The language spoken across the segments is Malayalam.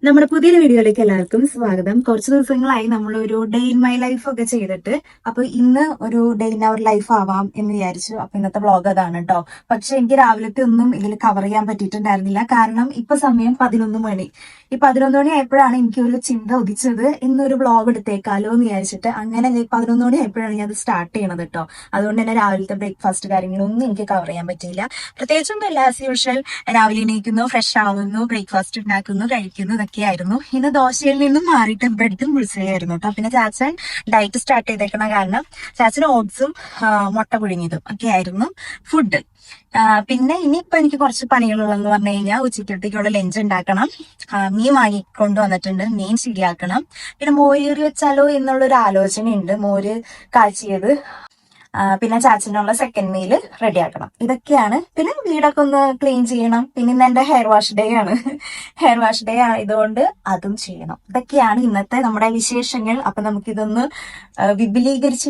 നമ്മുടെ പുതിയൊരു വീഡിയോയിലേക്ക് എല്ലാവർക്കും സ്വാഗതം. കുറച്ച് ദിവസങ്ങളായി നമ്മളൊരു ഡേ ഇൻ മൈ ലൈഫ് ഒക്കെ ചെയ്തിട്ട്, അപ്പൊ ഇന്ന് ഒരു ഡേ ഇൻ അവർ ലൈഫ് ആവാം എന്ന് വിചാരിച്ചു. അപ്പൊ ഇന്നത്തെ വ്ളോഗ് അതാണ് കേട്ടോ. പക്ഷെ എനിക്ക് രാവിലത്തെ ഒന്നും ഇതിൽ കവർ ചെയ്യാൻ പറ്റിയിട്ടുണ്ടായിരുന്നില്ല. കാരണം ഇപ്പൊ സമയം 11 മണി. ഈ 11 മണി ആയപ്പോഴാണ് എനിക്ക് ഒരു ചിന്ത ഉദിച്ചത്, ഇന്നൊരു വ്ളോഗ് എടുത്തേക്കാലോ എന്ന് വിചാരിച്ചിട്ട്. അങ്ങനെ 11 മണി ആയപ്പോഴാണ് ഞാൻ അത് സ്റ്റാർട്ട് ചെയ്യണത് കേട്ടോ. അതുകൊണ്ട് തന്നെ രാവിലത്തെ ബ്രേക്ക്ഫാസ്റ്റ് കാര്യങ്ങളൊന്നും എനിക്ക് കവർ ചെയ്യാൻ പറ്റിയില്ല. പ്രത്യേകിച്ചൊന്നുമില്ല, ആസ് യൂഷ്വൽ രാവിലെ എണീക്കുന്നു, ഫ്രഷ് ആവുന്നു, ബ്രേക്ക്ഫാസ്റ്റ് ഉണ്ടാക്കുന്നു, കഴിക്കുന്നു, ഇതൊക്കെയായിരുന്നു. ഇന്ന് ദോശയിൽ നിന്നും മാറിയിട്ട് ബ്രെഡും ബുൾസയായിരുന്നു കേട്ടോ. പിന്നെ ചാച്ചൻ ഡയറ്റ് സ്റ്റാർട്ട് ചെയ്തേക്കണ കാരണം ചാച്ചൻ ഓട്സും മുട്ട പുഴുങ്ങിയതും ഒക്കെ ആയിരുന്നു ഫുഡ്. പിന്നെ ഇനിയിപ്പോ എനിക്ക് കുറച്ച് പണികളുള്ളതെന്ന് പറഞ്ഞു കഴിഞ്ഞാൽ ഉച്ചക്കത്തേക്കുള്ള ലഞ്ച് ഉണ്ടാക്കണം. മീൻ വാങ്ങിക്കൊണ്ട് വന്നിട്ടുണ്ട്, മീൻ ശരിയാക്കണം. പിന്നെ മോര് വെച്ചാലോ എന്നുള്ളൊരു ആലോചനയുണ്ട്. മോര് കാച്ചിയത്, പിന്നെ ചാച്ചനുള്ള സെക്കൻഡ് മീല് റെഡിയാക്കണം. ഇതൊക്കെയാണ്. പിന്നെ വീടൊക്കെ ഒന്ന് ക്ലീൻ ചെയ്യണം. പിന്നെ ഇന്ന് എന്റെ ഹെയർ വാഷ് ഡേ ആണ്. ഹെയർ വാഷ് ഡേ ആയതുകൊണ്ട് അതും ചെയ്യണം. ഇതൊക്കെയാണ് ഇന്നത്തെ നമ്മുടെ വിശേഷങ്ങൾ. അപ്പൊ നമുക്കിതൊന്ന്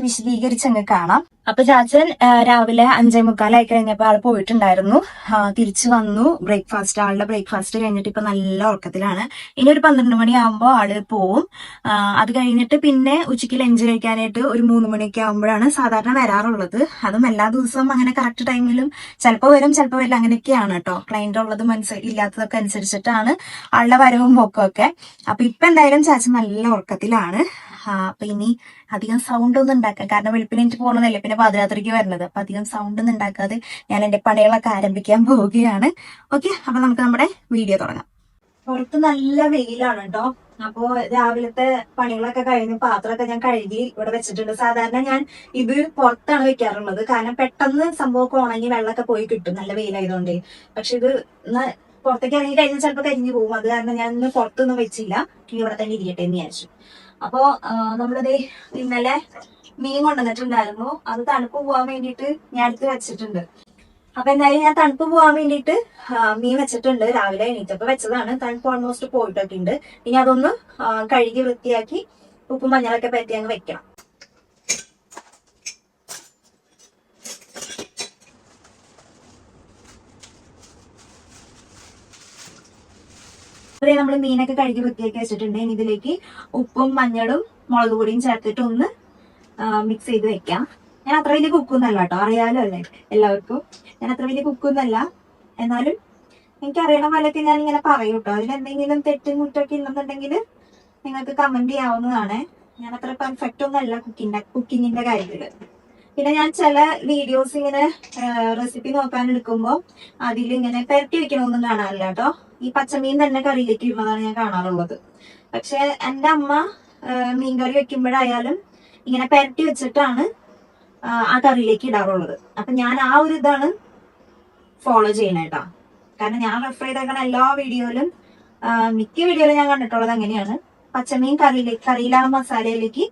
വിശദീകരിച്ച് അങ്ങ് കാണാം. അപ്പൊ ചാച്ചൻ രാവിലെ 5:45 കഴിഞ്ഞപ്പോ ആള് പോയിട്ടുണ്ടായിരുന്നു. തിരിച്ചു വന്നു. ആളുടെ ബ്രേക്ക്ഫാസ്റ്റ് കഴിഞ്ഞിട്ട് ഇപ്പൊ നല്ല ഉറക്കത്തിലാണ്. ഇനി ഒരു 12 മണിയാകുമ്പോ ആള് പോവും. അത് കഴിഞ്ഞിട്ട് പിന്നെ ഉച്ചയ്ക്ക് ലഞ്ച് കഴിക്കാനായിട്ട് ഒരു 3 മണിയൊക്കെ ആകുമ്പോഴാണ് സാധാരണ വരാറുള്ളത്. അതും എല്ലാ ദിവസവും അങ്ങനെ കറക്റ്റ് ടൈമിലും ചിലപ്പോൾ വരും, ചിലപ്പോൾ വരില്ല, അങ്ങനെയൊക്കെയാണ് കേട്ടോ. ക്ലൈന്റ് ഉള്ളതും ഇല്ലാത്തതൊക്കെ അനുസരിച്ചിട്ടാണ് ആളുടെ വരവും പോക്കും ഒക്കെ. അപ്പൊ ഇപ്പൊ എന്തായാലും ചാച്ചൻ നല്ല ഉറക്കത്തിലാണ്. അപ്പൊ ഇനി അധികം സൗണ്ട് ഒന്നും ഉണ്ടാക്കാം, കാരണം വെളുപ്പിന് എനിക്ക് പോകണമെന്നല്ലേ, പിന്നെ പാതിരാത്രിക്ക് വരുന്നത്. അപ്പൊ അധികം സൗണ്ട് ഒന്നും ഉണ്ടാക്കാതെ ഞാൻ എന്റെ പണികളൊക്കെ ആരംഭിക്കാൻ പോവുകയാണ്. ഓക്കെ, അപ്പൊ നമുക്ക് നമ്മുടെ വീഡിയോ തുടങ്ങാം. പുറത്ത് നല്ല വെയിലാണ് കേട്ടോ. അപ്പോ രാവിലത്തെ പണികളൊക്കെ കഴിഞ്ഞ് പാത്രമൊക്കെ ഞാൻ കഴുകി ഇവിടെ വെച്ചിട്ടുണ്ട്. സാധാരണ ഞാൻ ഇത് പുറത്താണ് വെക്കാറുള്ളത്, കാരണം പെട്ടെന്ന് സംഭവമൊക്കെ ഉണങ്ങി വെള്ളമൊക്കെ പോയി കിട്ടും, നല്ല വെയിലായതുകൊണ്ട്. പക്ഷെ ഇത് പുറത്തേക്ക് ഇറങ്ങി കഴിഞ്ഞാൽ ചിലപ്പോൾ കരിഞ്ഞു പോകും. അത് കാരണം ഞാൻ ഇന്ന് പുറത്തൊന്നും വെച്ചില്ല, ഇവിടെ തന്നെ ഇരിക്കട്ടെ എന്ന് വിചാരിച്ചു. അപ്പോ നമ്മളിത് ഇന്നലെ മീൻ കൊണ്ടുവന്നിട്ടുണ്ടായിരുന്നു. അത് തണുപ്പ് പോകാൻ വേണ്ടിയിട്ട് ഞാൻ എടുത്ത് വെച്ചിട്ടുണ്ട്. അപ്പൊ എന്തായാലും ഞാൻ തണുപ്പ് പോകാൻ വേണ്ടിയിട്ട് മീൻ വെച്ചിട്ടുണ്ട്. രാവിലെ എണീറ്റപ്പോ വെച്ചതാണ്. തണുപ്പ് ഓൾമോസ്റ്റ് പോയിട്ടൊക്കെ ഉണ്ട്. ഇനി അതൊന്ന് കഴുകി വൃത്തിയാക്കി ഉപ്പും മഞ്ഞളൊക്കെ പറ്റി അങ്ങ് വെക്കണം. നമ്മൾ മീനൊക്കെ കഴുകി വൃത്തിയാക്കി വെച്ചിട്ടുണ്ട്. ഇനി ഇതിലേക്ക് ഉപ്പും മഞ്ഞളും മുളക് പൊടിയും ചേർത്തിട്ട് ഒന്ന് മിക്സ് ചെയ്ത് വെക്കാം. ഞാൻ അത്ര വലിയ കുക്കൊന്നല്ല കേട്ടോ, അറിയാലോ അല്ലേ എല്ലാവർക്കും. ഞാൻ അത്ര വലിയ കുക്കൊന്നല്ല, എന്നാലും എനിക്കറിയണ പോലെയൊക്കെ ഞാൻ ഇങ്ങനെ പറയും കേട്ടോ. അതിലെന്തെങ്കിലും തെറ്റും കുറ്റമൊക്കെ ഉണ്ടെന്നുണ്ടെങ്കിൽ നിങ്ങൾക്ക് കമന്റ് ചെയ്യാവുന്നതാണ്. ഞാൻ അത്ര പെർഫെക്റ്റ് ഒന്നല്ല കുക്കിങ്ങിന്റെ കാര്യത്തില്. പിന്നെ ഞാൻ ചില വീഡിയോസ് ഇങ്ങനെ റെസിപ്പി നോക്കാൻ എടുക്കുമ്പോൾ അതിലിങ്ങനെ പെരട്ടി വെക്കണമെന്നും കാണാറില്ല കേട്ടോ. ഈ പച്ചമീൻ തന്നെ കറിയിലേക്ക് ഇടുന്നതാണ് ഞാൻ കാണാറുള്ളത്. പക്ഷെ എൻ്റെ അമ്മ മീൻകറി വെക്കുമ്പോഴായാലും ഇങ്ങനെ പെരട്ടി വെച്ചിട്ടാണ് ആ കറിയിലേക്ക് ഇടാറുള്ളത്. അപ്പൊ ഞാൻ ആ ഒരു ഇതാണ് ഫോളോ ചെയ്യണേട്ടാ. കാരണം ഞാൻ റെഫർ ചെയ്തേക്കണ എല്ലാ വീഡിയോയിലും മിക്ക വീഡിയോയിലും ഞാൻ കണ്ടിട്ടുള്ളത് അങ്ങനെയാണ്. പച്ചമീൻ കറിയിലെ ആ മസാലയിലേക്ക്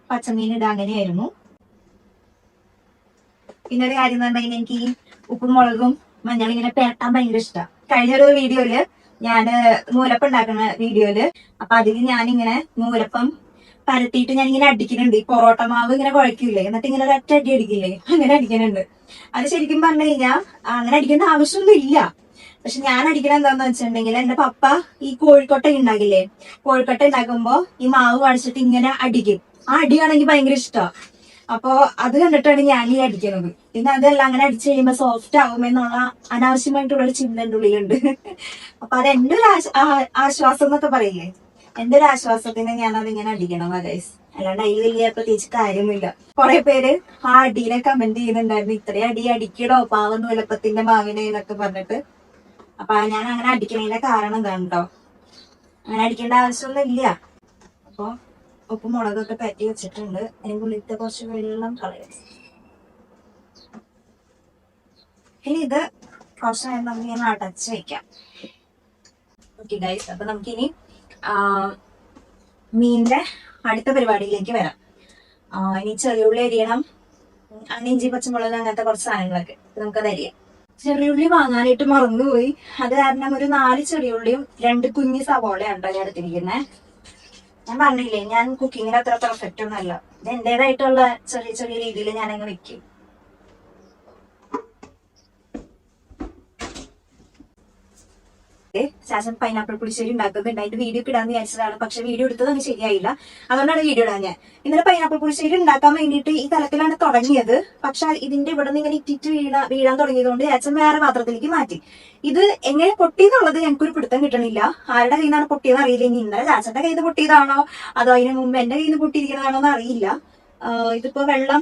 പച്ചമീൻ ഇടുക, അങ്ങനെയായിരുന്നു. പിന്നെ ഒരു കാര്യം എന്ന് പറഞ്ഞാൽ എനിക്ക് ഈ ഉപ്പും മുളകും മഞ്ഞളും ഇങ്ങനെ പെരട്ടാൻ ഭയങ്കര ഇഷ്ടമാണ്. കഴിഞ്ഞൊരു വീഡിയോയില് ഞാന് നൂലപ്പം ഉണ്ടാക്കുന്ന വീഡിയോയില്, അപ്പൊ അതിൽ ഞാനിങ്ങനെ നൂലപ്പം പരത്തിയിട്ട് ഞാനിങ്ങനെ അടിക്കുന്നുണ്ട്. ഈ പൊറോട്ട മാവ് ഇങ്ങനെ കുഴക്കില്ലേ, എന്നിട്ട് ഇങ്ങനെ ഒരു ഒറ്റ അടി അടിക്കില്ലേ, അങ്ങനെ അടിക്കുന്നുണ്ട്. അത് ശരിക്കും പറഞ്ഞു കഴിഞ്ഞാൽ അങ്ങനെ അടിക്കേണ്ട ആവശ്യമൊന്നും ഇല്ല. പക്ഷെ ഞാൻ അടിക്കണ എന്താന്ന് വെച്ചിട്ടുണ്ടെങ്കിൽ എന്റെ പപ്പ ഈ കോഴിക്കോട്ട ഉണ്ടാകില്ലേ, കോഴിക്കോട്ട ഉണ്ടാക്കുമ്പോ ഈ മാവ് കുഴച്ചിട്ട് ഇങ്ങനെ അടിക്കും. ആ അടിയാണെങ്കിൽ ഭയങ്കര ഇഷ്ടമാണ്. അപ്പോ അത് കണ്ടിട്ടാണ് ഞാൻ ഈ അടിക്കുന്നത്. പിന്നെ അതെല്ലാം അങ്ങനെ അടിച്ചു കഴിയുമ്പോ സോഫ്റ്റ് ആകുമെന്നുള്ള അനാവശ്യമായിട്ടുള്ളൊരു ചിന്ത എന്റെ ഉള്ളിലുണ്ട്. അപ്പൊ അത് എന്റെ ഒരു ആശ്വാസം എന്നൊക്കെ പറയില്ലേ, എന്റെ ഒരു ആശ്വാസത്തിന് ഞാൻ അതിങ്ങനെ അടിക്കണം ഗൈസ്. അല്ലാണ്ട് അതിൽ വലിയ പ്രത്യേകിച്ച് കാര്യമൊന്നുമില്ല. കുറെ പേര് ആ അടിയിലെ കമന്റ് ചെയ്യുന്നുണ്ടായിരുന്നു, ഇത്രയും അടി അടിക്കടോ പാവം നൂലപ്പത്തിന്റെ മാവിനെ എന്നൊക്കെ പറഞ്ഞിട്ട്. അപ്പൊ ഞാൻ അങ്ങനെ അടിക്കണതിന്റെ കാരണം എന്താണ് കേട്ടോ, അങ്ങനെ അടിക്കേണ്ട ആവശ്യമൊന്നും ഇല്ല. അപ്പൊ ഉപ്പും മുളകൊക്കെ പറ്റി വെച്ചിട്ടുണ്ട്. അതിൻ്റെ ഉള്ളിലത്തെ കുറച്ച് വെള്ളം കളയാം. ഇനി ഇത് കുറച്ച് നേരം നമുക്ക് ഇങ്ങനെ അടച്ച് വെക്കാം. ഓക്കെ ഗൈസ്, അപ്പൊ നമുക്കിനി മീനിന്റെ അടുത്ത പരിപാടിയിലേക്ക് വരാം. ഇനി ചെറിയുള്ളി അരിയണം, ഇഞ്ചി പച്ചമുളക് അങ്ങനത്തെ കുറച്ച് സാധനങ്ങളൊക്കെ നമുക്കത് അരിയാം. ചെറിയുള്ളി വാങ്ങാനായിട്ട് മറന്നുപോയി. അത് കാരണം ഒരു 4 ചെറിയുള്ളിയും 2 കുഞ്ഞി സവോളയാണ് ഞാൻ എടുത്തിരിക്കുന്നത്. ഞാൻ പറഞ്ഞില്ലേ, ഞാൻ കുക്കിങ്ങിന് അത്ര പെർഫെക്റ്റ് ഒന്നല്ല. ഇത് എന്റേതായിട്ടുള്ള ചെറിയ ചെറിയ രീതിയിൽ ഞാനങ്ങ് വെക്കും. ചാച്ചൻ പൈനാപ്പിൾ പുളിശ്ശേരി ഉണ്ടാക്കുന്നുണ്ട്. അതിന്റെ വീഡിയോ ഇടാന്ന് വിചാരിച്ചതാണ്, പക്ഷെ വീഡിയോ എടുത്തത് അങ്ങ് ശരിയായില്ല. അതുകൊണ്ടാണ് വീഡിയോ ഇടാൻ ഞാൻ. ഇന്നലെ പൈനാപ്പിൾ പുളിശ്ശേരി ഉണ്ടാക്കാൻ വേണ്ടിയിട്ട് ഈ തലത്തിലാണ് തുടങ്ങിയത്. പക്ഷെ ഇതിന്റെ ഇവിടെ നിന്ന് ഇങ്ങനെ ഇറ്റിറ്റ് വീഴാൻ തുടങ്ങിയതുകൊണ്ട് ചാച്ചൻ വേറെ പാത്രത്തിലേക്ക് മാറ്റി. ഇത് എങ്ങനെ പൊട്ടിയെന്നുള്ളത് ഞങ്ങൾക്കൊരു പിടുത്തം കിട്ടണില്ല. ആരുടെ കയ്യിൽ നിന്നാണ് പൊട്ടിയെന്ന് അറിയില്ല. ഇനി ഇന്നലെ ചാച്ചന്റെ കയ്യിൽ നിന്ന് പൊട്ടിയതാണോ അതോ അതിന് മുമ്പ് എന്റെ കയ്യിൽ നിന്ന് പൊട്ടിയിരിക്കുന്നതാണോ എന്ന് അറിയില്ല. ഇതിപ്പോ വെള്ളം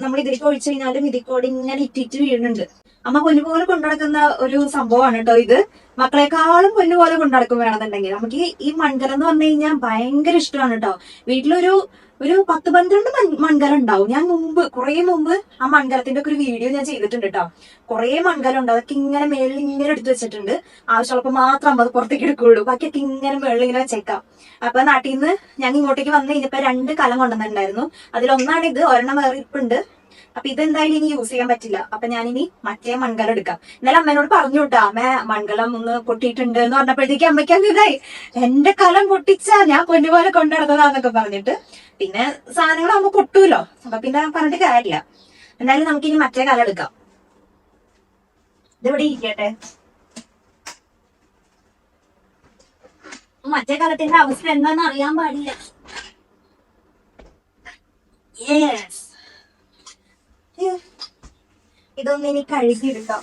നമ്മൾ ഇതിലേക്ക് ഒഴിച്ചു കഴിഞ്ഞാലും ഇതിക്കോട് ഇങ്ങനെ ഇറ്റിറ്റ് വീഴുന്നുണ്ട്. അമ്മ പൊന്നുപോലെ കൊണ്ടുനടക്കുന്ന ഒരു സംഭവമാണ് കേട്ടോ ഇത്. മക്കളെക്കാളും പൊന്നുപോലെ കൊണ്ടുനടക്കും വേണമെന്നുണ്ടെങ്കിൽ. നമുക്ക് ഈ മൺകലം എന്ന് പറഞ്ഞു കഴിഞ്ഞാൽ ഭയങ്കര ഇഷ്ടമാണ് കേട്ടോ. വീട്ടിലൊരു 10-12 മൺകലം ഉണ്ടാവും. ഞാൻ കുറെ മുമ്പ് ആ മൺകലത്തിന്റെ ഒക്കെ ഒരു വീഡിയോ ഞാൻ ചെയ്തിട്ടുണ്ട് കേട്ടോ. കുറെ മൺകലം ഉണ്ട്. അതൊക്കെ ഇങ്ങനെ മേളിൽ ഇങ്ങനെ എടുത്തു വെച്ചിട്ടുണ്ട്. ആവശ്യമുള്ളപ്പോൾ മാത്രം അത് പുറത്തേക്ക് എടുക്കുകയുള്ളൂ. ബാക്കിയൊക്കെ ഇങ്ങനെ മേളിൽ ഇങ്ങനെ വെച്ചേക്കാം. അപ്പൊ നാട്ടിൽ നിന്ന് ഞാൻ ഇങ്ങോട്ടേക്ക് വന്ന് കഴിഞ്ഞപ്പോ 2 കലം കൊണ്ടുവന്നിട്ടുണ്ടായിരുന്നു. അതിലൊന്നാണ് ഇത്, ഒരെണ്ണം വേറെ ഇരിപ്പുണ്ട്. അപ്പൊ ഇതെന്തായാലും ഇനി യൂസ് ചെയ്യാൻ പറ്റില്ല. അപ്പൊ ഞാനിനി മറ്റേ മൺകലം എടുക്കാം. ഇന്നലെ അമ്മേനോട് പറഞ്ഞു കേട്ടോ, അമ്മ മൺകലം ഒന്ന് പൊട്ടിയിട്ടുണ്ട് എന്ന് പറഞ്ഞപ്പോഴത്തേക്ക് അമ്മയ്ക്ക് അങ്ങായി, എന്റെ കലം പൊട്ടിച്ചാ ഞാൻ പൊന്നുപോലെ കൊണ്ടുനടന്നതാന്നൊക്കെ പറഞ്ഞിട്ട്. പിന്നെ സാധനങ്ങളാകുമ്പോ പൊട്ടൂലോ, അപ്പൊ പിന്നെ പറഞ്ഞിട്ട് കാര്യമില്ല. എന്തായാലും നമുക്കിനി മറ്റേ കലം എടുക്കാം. ഇതിവിടെ ഇരിക്കട്ടെ. മറ്റേ കലത്തിന്റെ അവസ്ഥ എന്താന്ന് അറിയാൻ പാടില്ല. യെസ്, ഇതൊന്നും ഇനി കഴുകിയെടുക്കാം.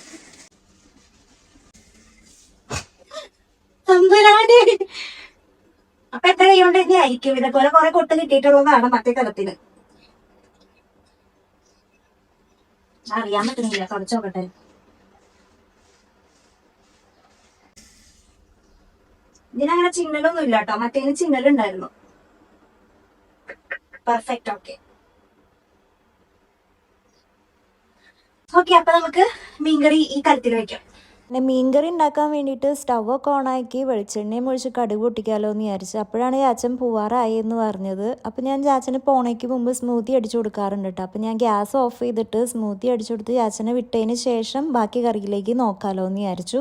അപ്പൊ എത്ര കൈകൊണ്ട് തന്നെ ആയിരിക്കും. ഇതേപോലെ കുറെ കൊട്ട് കിട്ടിയിട്ടുള്ളതാണ് മറ്റേ കലത്തിന്. അറിയാൻ പറ്റുന്നില്ല, തുടച്ചു നോക്കട്ടെ. ഇതിനങ്ങനെ ചിന്നലൊന്നും ഇല്ല കേട്ടോ. മറ്റേന് ചിന്നലുണ്ടായിരുന്നു. പെർഫെക്റ്റ്. ഓക്കെ, അപ്പൊ നമുക്ക് മീൻകറി ഈ കലത്തിൽ വെക്കാം. പിന്നെ മീൻകറി ഉണ്ടാക്കാൻ വേണ്ടിയിട്ട് സ്റ്റവൊക്കെ ഓണാക്കി വെളിച്ചെണ്ണയും ഒഴിച്ച് കടുക് പൊട്ടിക്കാമല്ലോ എന്ന് വിചാരിച്ചു. അപ്പോഴാണ് ചാച്ചൻ പോവാറായി എന്ന് പറഞ്ഞത്. അപ്പോൾ ഞാൻ ചാച്ചന് പോണേക്ക് മുമ്പ് സ്മൂത്തി അടിച്ചു കൊടുക്കാറുണ്ട് കേട്ടോ. അപ്പോൾ ഞാൻ ഗ്യാസ് ഓഫ് ചെയ്തിട്ട് സ്മൂത്തി അടിച്ചു കൊടുത്ത് ചാച്ചനെ വിട്ടതിന് ശേഷം ബാക്കി കറിയിലേക്ക് നോക്കാമല്ലോ എന്ന് വിചാരിച്ചു.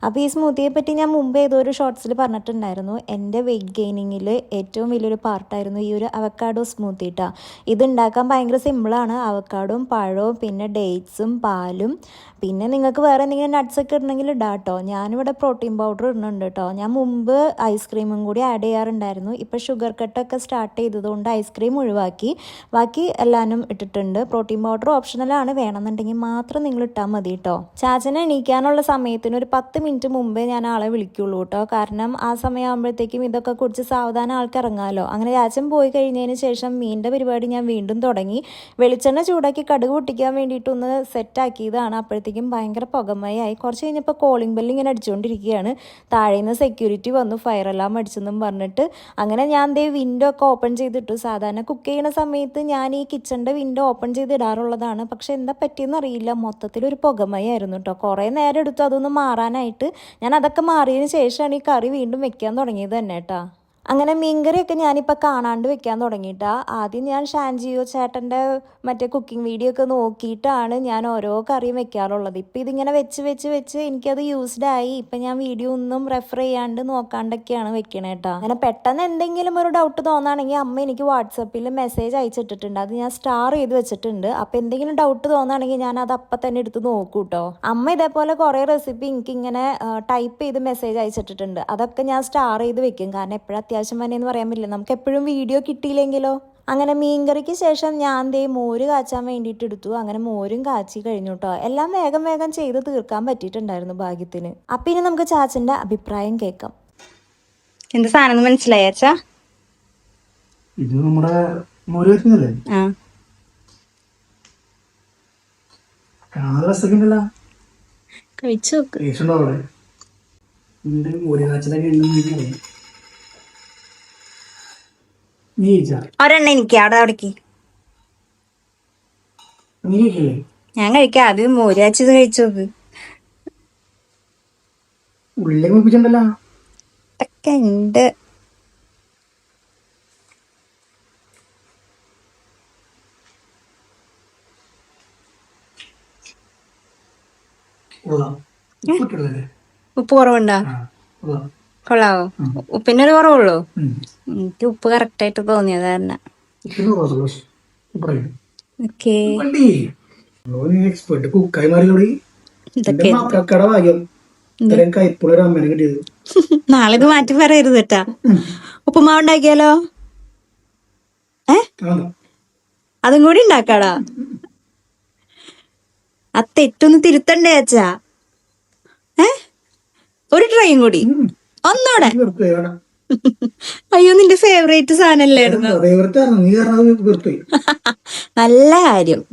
അപ്പോൾ ഈ സ്മൂത്തിയെ പറ്റി ഞാൻ മുമ്പ് ഏതോ ഒരു ഷോർട്സിൽ പറഞ്ഞിട്ടുണ്ടായിരുന്നു. എൻ്റെ വെയിറ്റ് ഗെയിനിങ്ങിൽ ഏറ്റവും വലിയൊരു പാർട്ടായിരുന്നു ഈ ഒരു അവക്കാഡോ സ്മൂത്തി കേട്ടോ. ഇത് ഉണ്ടാക്കാൻ ഭയങ്കര സിമ്പിളാണ്. അവക്കാഡോയും പഴവും പിന്നെ ഡേറ്റ്സും പാലും പിന്നെ നിങ്ങൾക്ക് വേറെ എന്തെങ്കിലും നട്ട്സൊക്കെ ഇടണമെങ്കിൽ ഇടാം കേട്ടോ. ഞാനിവിടെ പ്രോട്ടീൻ പൗഡർ ഇടുന്നുണ്ട് കേട്ടോ. ഞാൻ മുമ്പ് ഐസ്ക്രീമും കൂടി ആഡ് ചെയ്യാറുണ്ടായിരുന്നു. ഇപ്പോൾ ഷുഗർ കട്ടൊക്കെ സ്റ്റാർട്ട് ചെയ്തതുകൊണ്ട് ഐസ്ക്രീം ഒഴിവാക്കി ബാക്കി എല്ലാനും ഇട്ടിട്ടുണ്ട്. പ്രോട്ടീൻ പൗഡർ ഓപ്ഷണലാണ്, വേണമെന്നുണ്ടെങ്കിൽ മാത്രം നിങ്ങൾ ഇട്ടാൽ മതി കേട്ടോ. ചാച്ചനെ എണീക്കാനുള്ള സമയത്തിന് ഒരു 10 മിനിറ്റ് മുമ്പേ ഞാൻ ആളെ വിളിക്കുള്ളൂ കേട്ടോ. കാരണം ആ സമയമാകുമ്പോഴത്തേക്കും ഇതൊക്കെ കുടിച്ച് സാവധാനം ആൾക്ക് ഇറങ്ങാമല്ലോ. അങ്ങനെ ചാച്ചൻ പോയി കഴിഞ്ഞതിന് ശേഷം മീനിൻ്റെ പരിപാടി ഞാൻ വീണ്ടും തുടങ്ങി. വെളിച്ചെണ്ണ ചൂടാക്കി കടുക് പൊട്ടിക്കാൻ വേണ്ടിയിട്ടൊന്ന് സെറ്റാക്കിയതാണ്. അപ്പോഴത്തേക്കും ഭയങ്കര പുകമയായി. കുറച്ച് കഴിഞ്ഞപ്പോൾ കോളിംഗ് ബെല്ല് ഇങ്ങനെ അടിച്ചുകൊണ്ടിരിക്കുകയാണ്. താഴെ നിന്ന് സെക്യൂരിറ്റി വന്നു ഫയർ അലാം അടിച്ചെന്നും പറഞ്ഞിട്ട്. അങ്ങനെ ഞാൻ വിൻഡോ ഒക്കെ ഓപ്പൺ ചെയ്തിട്ടു. സാധാരണ കുക്ക് ചെയ്യുന്ന സമയത്ത് ഞാൻ ഈ കിച്ചണിൻ്റെ വിൻഡോ ഓപ്പൺ ചെയ്ത് ഇടാറുള്ളതാണ്. പക്ഷെ എന്താ പറ്റിയെന്ന് അറിയില്ല, മൊത്തത്തിലൊരു പുകമയായിരുന്നു കേട്ടോ. കുറേ നേരം എടുത്തു അതൊന്ന് മാറാനായിട്ട്. ഞാൻ അതൊക്കെ മാറിയതിന് ശേഷമാണ് ഈ കറി വീണ്ടും വെക്കാൻ തുടങ്ങിയത് തന്നെ കേട്ടോ. അങ്ങനെ മീൻകറിയൊക്കെ ഞാനിപ്പോൾ കാണാണ്ട് വെക്കാൻ തുടങ്ങിയിട്ടാണ്. ആദ്യം ഞാൻ ഷാൻജിയോ ചേട്ടൻ്റെ മറ്റേ കുക്കിംഗ് വീഡിയോ ഒക്കെ നോക്കിയിട്ടാണ് ഞാൻ ഓരോ കറിയും വെക്കാറുള്ളത്. ഇപ്പം ഇതിങ്ങനെ വെച്ച് എനിക്കത് യൂസ്ഡ് ആയി. ഇപ്പം ഞാൻ വീഡിയോ ഒന്നും റെഫർ ചെയ്യാണ്ട് നോക്കാണ്ടൊക്കെയാണ് വെക്കണേ കേട്ടോ. അങ്ങനെ പെട്ടെന്ന് എന്തെങ്കിലും ഒരു ഡൗട്ട് തോന്നുകയാണെങ്കിൽ അമ്മ എനിക്ക് വാട്സപ്പിൽ മെസ്സേജ് അയച്ചിട്ടിട്ടുണ്ട്. അത് ഞാൻ സ്റ്റാർ ചെയ്ത് വെച്ചിട്ടുണ്ട്. അപ്പം എന്തെങ്കിലും ഡൗട്ട് തോന്നുകയാണെങ്കിൽ ഞാൻ അത് അപ്പം തന്നെ എടുത്ത് നോക്കൂ കേട്ടോ. അമ്മ ഇതേപോലെ കുറേ റെസിപ്പി എനിക്കിങ്ങനെ ടൈപ്പ് ചെയ്ത് മെസ്സേജ് അയച്ചിട്ടിട്ടുണ്ട്. അതൊക്കെ ഞാൻ സ്റ്റാർ ചെയ്ത് വെക്കും. കാരണം എപ്പോഴും അത്യാവശ്യം വന്നെയെന്ന് പറയാൻ പറ്റില്ല, നമുക്ക് എപ്പോഴും വീഡിയോ കിട്ടിയില്ലെങ്കിലോ. അങ്ങനെ മീൻകറിക്ക് ശേഷം ഞാൻ മോര് കാച്ചാൻ വേണ്ടിയിട്ട് എടുത്തു. അങ്ങനെ മോരും കാച്ചി കഴിഞ്ഞു കേട്ടോ. എല്ലാം വേഗം ചെയ്ത് തീർക്കാൻ പറ്റിയിട്ടുണ്ടായിരുന്നു ഭാഗ്യത്തിന്. അപ്പം ഇനി നമുക്ക് ചാച്ചൻ്റെ അഭിപ്രായം കേൾക്കാം. എന്ത് സാധനം മനസ്സിലായ അച്ഛാ? ഇത് നമ്മുടെ മോര് കാച്ചുന്നല്ലേ? കാണാൻ രസമൊക്കെയുണ്ടല്ലോ. കഴിച്ചു ടേസ്റ്റുണ്ടോ? അവിടെ മോര് കാച്ചലൊക്കെ ഉണ്ടെന്ന് ഒരെണ്ണ എനിക്ക് അവിടെ അവിടേക്ക് ഞാൻ കഴിക്കാം. അത് മോരാച്ചത് കഴിച്ചു നോക്ക്. ഉള്ളിലേക്ക് മുപ്പിച്ചിട്ടുണ്ടല്ലോ. ഒക്കെ ഉണ്ട്. ഉപ്പ് കുറവുണ്ടോ? കൊള്ളാവോ? ഉപ്പിന്റെ ഒരു കുറവുള്ളൂ. എനിക്ക് ഉപ്പ് കറക്റ്റ് ആയിട്ട് തോന്നിയത് കാരണം. എക്സ്പെർട്ട് കുക്കായി മാറി. ഇത്രയും കൈപ്പുള്ള ഒരു അമ്മേനെ കിട്ടിയത്. നാളെ ഇത് മാറ്റി പറയരുത് കേട്ടാ. ഉപ്പുമാവ് ഉണ്ടാക്കിയാലോ? ആണോ? അതും കൂടി ഉണ്ടാക്കാടാ. ആ തെറ്റൊന്ന് തിരുത്തണ്ടേ അച്ഛാ? ഒരു ട്രൈയും കൂടി ഒന്നോടെ. വെറുതെ വേണം. അയ്യോ, നിന്റെ ഫേവറേറ്റ് സാധനല്ലായിരുന്നു. ദൈവത്തായിരുന്നു നീ കാരണം വെറുതെ. നല്ല കാര്യം,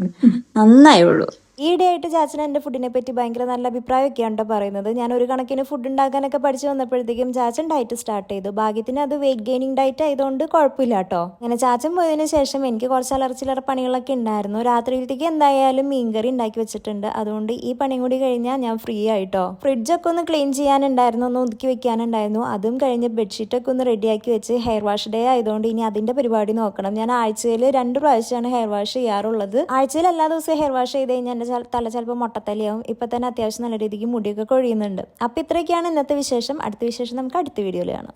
നന്നായുള്ളൂ. ഈയിടെയായിട്ട് ചാച്ചൻ എൻ്റെ ഫുഡിനെ പറ്റി ഭയങ്കര നല്ല അഭിപ്രായമൊക്കെയാണ് കേട്ടോ പറയുന്നത്. ഞാൻ ഒരു കണക്കിന് ഫുഡ് ഉണ്ടാക്കാനൊക്കെ പഠിച്ചു വന്നപ്പോഴത്തേക്കും ചാച്ചൻ ഡയറ്റ് സ്റ്റാർട്ട് ചെയ്തു. ഭാഗ്യത്തിന് അത് വെയിറ്റ് ഗെയിനിങ് ഡയറ്റ് ആയതുകൊണ്ട് കുഴപ്പമില്ല കേട്ടോ. അങ്ങനെ ചാച്ചൻ പോയതിന് ശേഷം എനിക്ക് കുറച്ച് അലർച്ചിലറ പണികളൊക്കെ ഉണ്ടായിരുന്നു. രാത്രിയിലേക്ക് എന്തായാലും മീൻകറി ഉണ്ടാക്കി വെച്ചിട്ടുണ്ട്. അതുകൊണ്ട് ഈ പണിയും കൂടി കഴിഞ്ഞാൽ ഞാൻ ഫ്രീ ആയിട്ടോ. ഫ്രിഡ്ജൊക്കെ ഒന്ന് ക്ലീൻ ചെയ്യാനുണ്ടായിരുന്നു, ഒന്ന് ഒതുക്കി വെക്കാനുണ്ടായിരുന്നു. അതും കഴിഞ്ഞ് ബെഡ്ഷീറ്റൊക്കെ ഒന്ന് റെഡിയാക്കി വെച്ച് ഹെയർ വാഷ് ഡേ ആയതുകൊണ്ട് ഇനി അതിൻ്റെ പരിപാടി നോക്കണം. ഞാൻ ആഴ്ചയിൽ 2 പ്രാവശ്യമാണ് ഹെയർ വാഷ് ചെയ്യാറുള്ളത്. ആഴ്ചയിൽ എല്ലാ ദിവസവും ഹെയർ വാഷ് ചെയ്ത് കഴിഞ്ഞാൽ എൻ്റെ തല ചിലപ്പോൾ മൊട്ടത്തലയാവും. ഇപ്പം തന്നെ അത്യാവശ്യം നല്ല രീതിക്ക് മുടിയൊക്കെ കൊഴിയുന്നുണ്ട്. അപ്പം ഇത്രയൊക്കെയാണ് ഇന്നത്തെ വിശേഷം. അടുത്ത വിശേഷം നമുക്ക് അടുത്ത വീഡിയോയിൽ കാണാം.